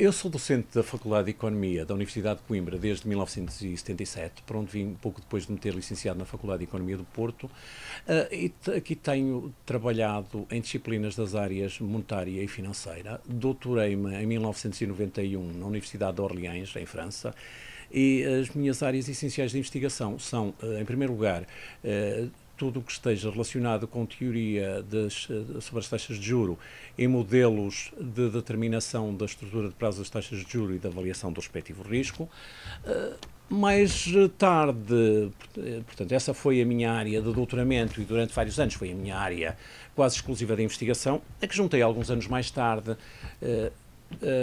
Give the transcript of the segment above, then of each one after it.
Eu sou docente da Faculdade de Economia da Universidade de Coimbra desde 1977, para onde vim pouco depois de me ter licenciado na Faculdade de Economia do Porto, e aqui tenho trabalhado em disciplinas das áreas monetária e financeira. Doutorei-me em 1991 na Universidade de Orleans, em França, e as minhas áreas essenciais de investigação são, em primeiro lugar, tudo o que esteja relacionado com teoria sobre as taxas de juro e modelos de determinação da estrutura de prazo das taxas de juro e da avaliação do respectivo risco. Mais tarde, portanto, essa foi a minha área de doutoramento e durante vários anos foi a minha área quase exclusiva de investigação, a que juntei alguns anos mais tarde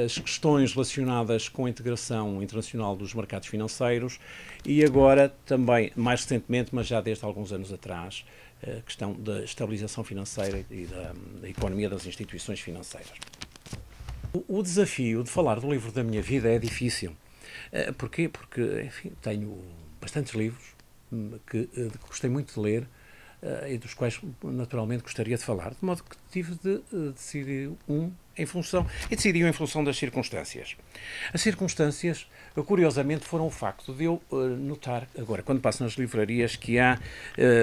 as questões relacionadas com a integração internacional dos mercados financeiros e agora também, mais recentemente, mas já desde alguns anos atrás, a questão da estabilização financeira e da economia das instituições financeiras. O desafio de falar do livro da minha vida é difícil. Porquê? Porque, enfim, tenho bastantes livros que gostei muito de ler e dos quais, naturalmente, gostaria de falar, de modo que tive de decidir decidi em função das circunstâncias. As circunstâncias, curiosamente, foram o facto de eu notar, agora, quando passo nas livrarias, que há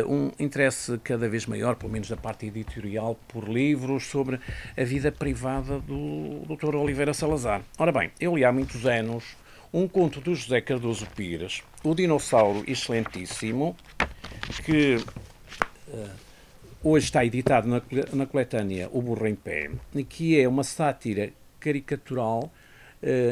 um interesse cada vez maior, pelo menos da parte editorial, por livros sobre a vida privada do Dr. Oliveira Salazar. Ora bem, eu li há muitos anos um conto do José Cardoso Pires, O Dinossauro Excelentíssimo, que hoje está editado na coletânea O Burro em Pé, que é uma sátira caricatural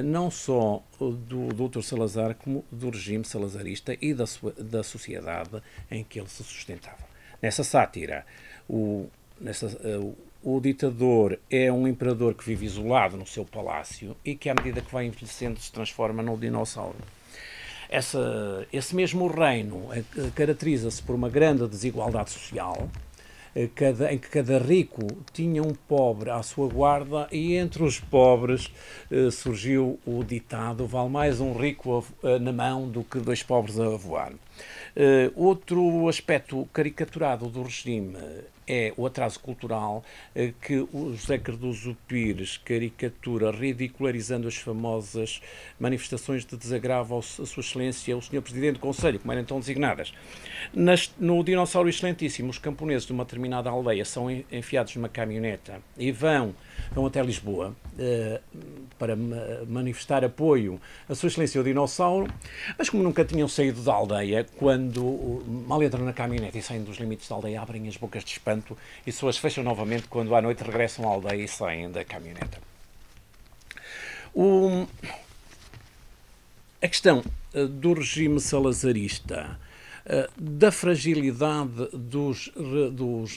não só do Dr. Salazar, como do regime salazarista e da sociedade em que ele se sustentava. Nessa sátira, o ditador é um imperador que vive isolado no seu palácio e que, à medida que vai envelhecendo, se transforma num dinossauro. Esse mesmo reino caracteriza-se por uma grande desigualdade social, em que cada rico tinha um pobre à sua guarda e entre os pobres surgiu o ditado: vale mais um rico na mão do que dois pobres a voar. Outro aspecto caricaturado do regime é o atraso cultural que o José Cardoso Pires caricatura, ridicularizando as famosas manifestações de desagravo à Sua Excelência, o Sr. Presidente do Conselho, como eram então designadas. No Dinossauro Excelentíssimo, os camponeses de uma determinada aldeia são enfiados numa caminhoneta e vão até Lisboa para manifestar apoio à Sua Excelência o Dinossauro, mas como nunca tinham saído da aldeia, quando mal entram na caminhoneta e saem dos limites da aldeia, abrem as bocas de espanto e as pessoas fecham novamente quando à noite regressam à aldeia e saem da caminhoneta. A questão do regime salazarista, da fragilidade dos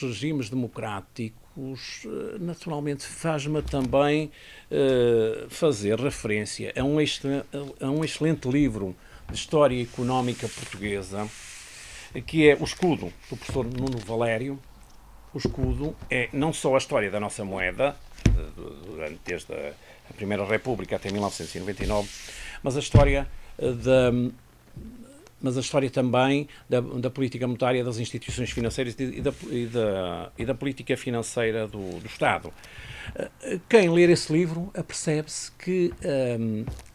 regimes democráticos, naturalmente faz-me também fazer referência a um excelente livro de História Económica Portuguesa, que é O Escudo, do professor Nuno Valério. O Escudo é não só a história da nossa moeda, desde a Primeira República até 1999, mas a história também da política monetária das instituições financeiras e da política financeira do Estado. Quem ler esse livro apercebe-se que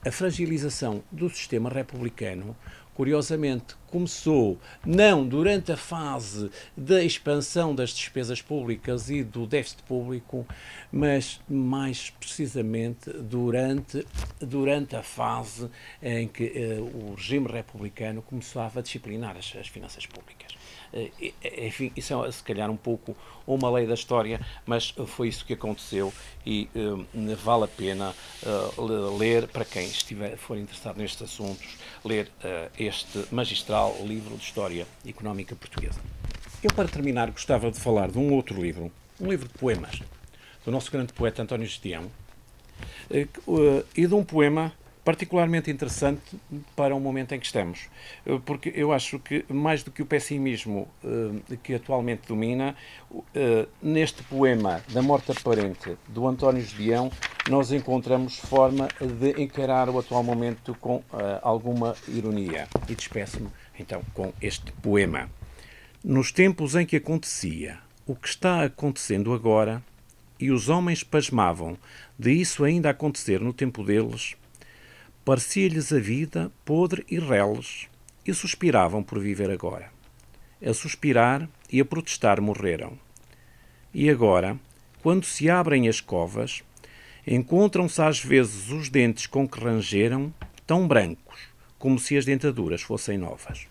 a fragilização do sistema republicano, curiosamente, começou não durante a fase da expansão das despesas públicas e do déficit público, mas mais precisamente durante a fase em que o regime republicano começava a disciplinar as finanças públicas. Enfim, isso é se calhar um pouco uma lei da história, mas foi isso que aconteceu e vale a pena ler, para quem for interessado nestes assuntos, ler este magistral livro de História Económica Portuguesa. Eu, para terminar, gostava de falar de um outro livro, um livro de poemas, do nosso grande poeta António Gestião, e de um poema particularmente interessante para o momento em que estamos, porque eu acho que, mais do que o pessimismo que atualmente domina, neste poema da Morte Aparente, do António Gedeão, nós encontramos forma de encarar o atual momento com alguma ironia. E despeço-me, então, com este poema. Nos tempos em que acontecia o que está acontecendo agora, e os homens pasmavam de isso ainda acontecer no tempo deles, parecia-lhes a vida podre e reles, e suspiravam por viver agora. A suspirar e a protestar morreram. E agora, quando se abrem as covas, encontram-se às vezes os dentes com que rangeram tão brancos, como se as dentaduras fossem novas.